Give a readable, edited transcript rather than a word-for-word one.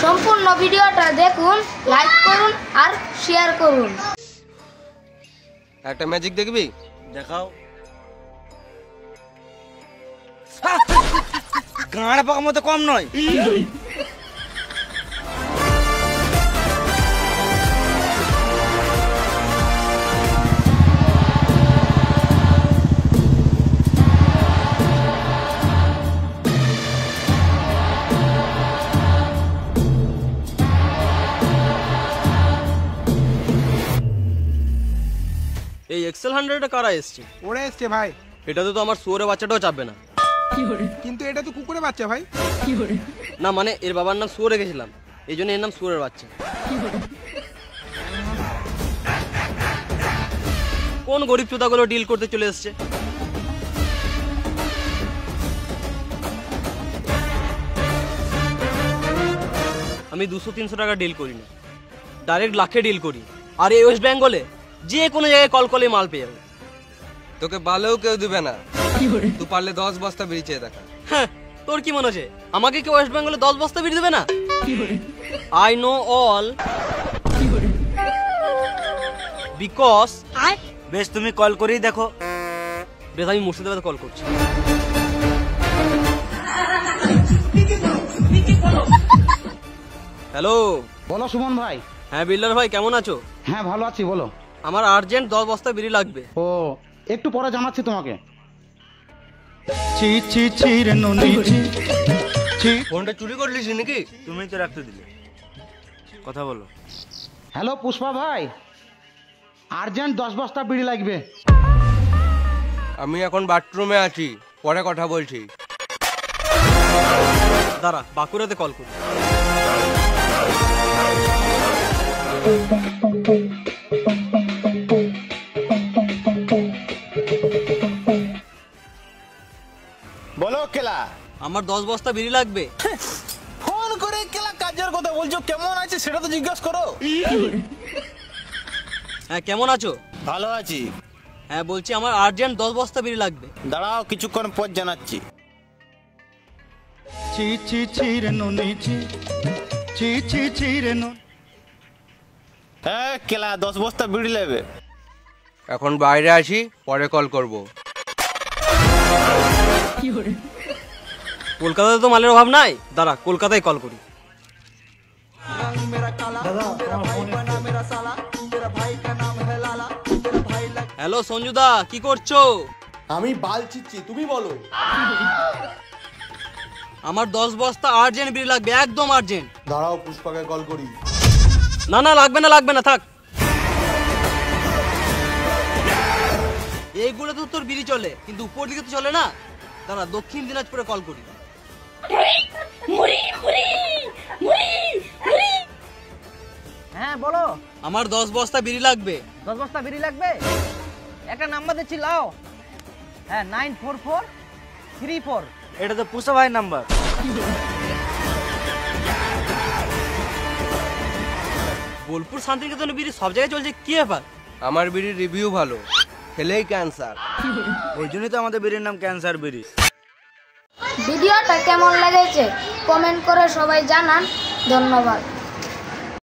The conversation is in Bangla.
সম্পূর্ণ ভিডিওটা দেখুন, লাইক করুন আর শেয়ার করুন। একটা ম্যাজিক দেখবি? দেখাও। গাঁড় পাকার মতো কম নয়। এই এক্সেল 100 কারা এসছে? ওরা এসছে ভাই। এটাতে তো আমার শুয়োরের বাচ্চাটাও চাপবে না। কিন্তু এটা তো কুকুরের বাচ্চা ভাই। না মানে এর বাবার নাম শুয়োর রেখেছিলাম, এই জন্য এর নাম শুয়োরের বাচ্চা। কোন গরিব চোদাগুলো ডিল করতে চলে এসছে? আমি 200-300 টাকা ডিল করি না, ডাইরেক্ট লাখে ডিল করি। আর এই ওয়েস্ট বেঙ্গলে যে কোনো জায়গায় কল করলে মাল পেয়ে যাবে। তোকে বালেও কেউ দিবে না, তুই পারলে 10 বস্তা বিড়ি চেয়ে দেখা। হ্যাঁ, তোর কি মনে হচ্ছে আমাকে কি ওয়েস্ট বেঙ্গলে 10 বস্তা বিড়ি দেবে না? আই নো অল বিকজ বেশ, তুমি কল করেই দেখো। বেশ, আমি মুর্শিদাবাদে কল করছি। হ্যালো, বলো সুমন ভাই। হ্যাঁ বিল্ডার ভাই, কেমন আছো? হ্যাঁ ভালো আছি, বলো। আমার আর্জেন্ট 10 বস্তা বিড়ি লাগবে। ও একটু পরে জানাচ্ছি তোমাকে। ফোনটা চুরি করলিস নাকি? তুমি তো রাখতে দিলে, কথা বলো। হ্যালো পুষ্পা ভাই, আর্জেন্ট 10 বস্তা বিড়ি লাগবে। আমি এখন বাথরুমে আছি, পরে কথা বলছি। দাঁড়া, বাঁকুড়াতে কল করি। বলো কেলা। আমার 10 বস্তা বিড়ি লাগবে। ফোন করে কেলা কাজের কথা বলছো, কেমন আছে সেটা তো জিজ্ঞাসা করো। হ্যাঁ, কেমন আছো? ভালো আছি। হ্যাঁ বলছি, আমার আর্জেন্ট 10 বস্তা বিড়ি লাগবে। দাঁড়াও, কিছুক্ষণ পর জানাচ্ছি। হ্যাঁ কেলা, 10 বস্তা বিড়ি নেবে। এখন বাইরে আছি, পরে কল করব। কলকাতাতে তো মালের অভাব নাই, দাঁড়া কলকাতায় কল করি। হ্যালো সঞ্জুদা, কি করছো? আমি বাল চিচ্ছি, তুমি বলো। আমার 10 বস্তা আর্জেন্ট বিড়ি লাগবে, একদম আর্জেন্ট। দাঁড়াও, পুষ্পাকে কল করি। না না, লাগবে না লাগবে না, থাক। এইগুলো তো তোর বিড়ি চলে, কিন্তু উপর দিকে তো চলে না। দাঁড়া, দক্ষিণ দিনাজপুরে কল করি। হ্যাঁ বলো। আমার 10 বস্তা বিড়ি লাগবে। 10 বস্তা বিড়ি লাগবে? একটা নাম্বার দিচ্ছি, লাও। হ্যাঁ, 94434। এটা তো পুষ্পা ভাই নাম্বার। বোলপুর শান্তিনিকেতনে বিড়ি সব জায়গায় চলছে, কি ব্যাপার? আমার বিড়ির রিভিউ ভালো, খেলেই ক্যান্সার। ওই জন্যই তো আমাদের বিড়ির নাম ক্যান্সার বিড়ি। ভিডিওটা কেমন লেগেছে কমেন্ট করে সবাই জানান। ধন্যবাদ।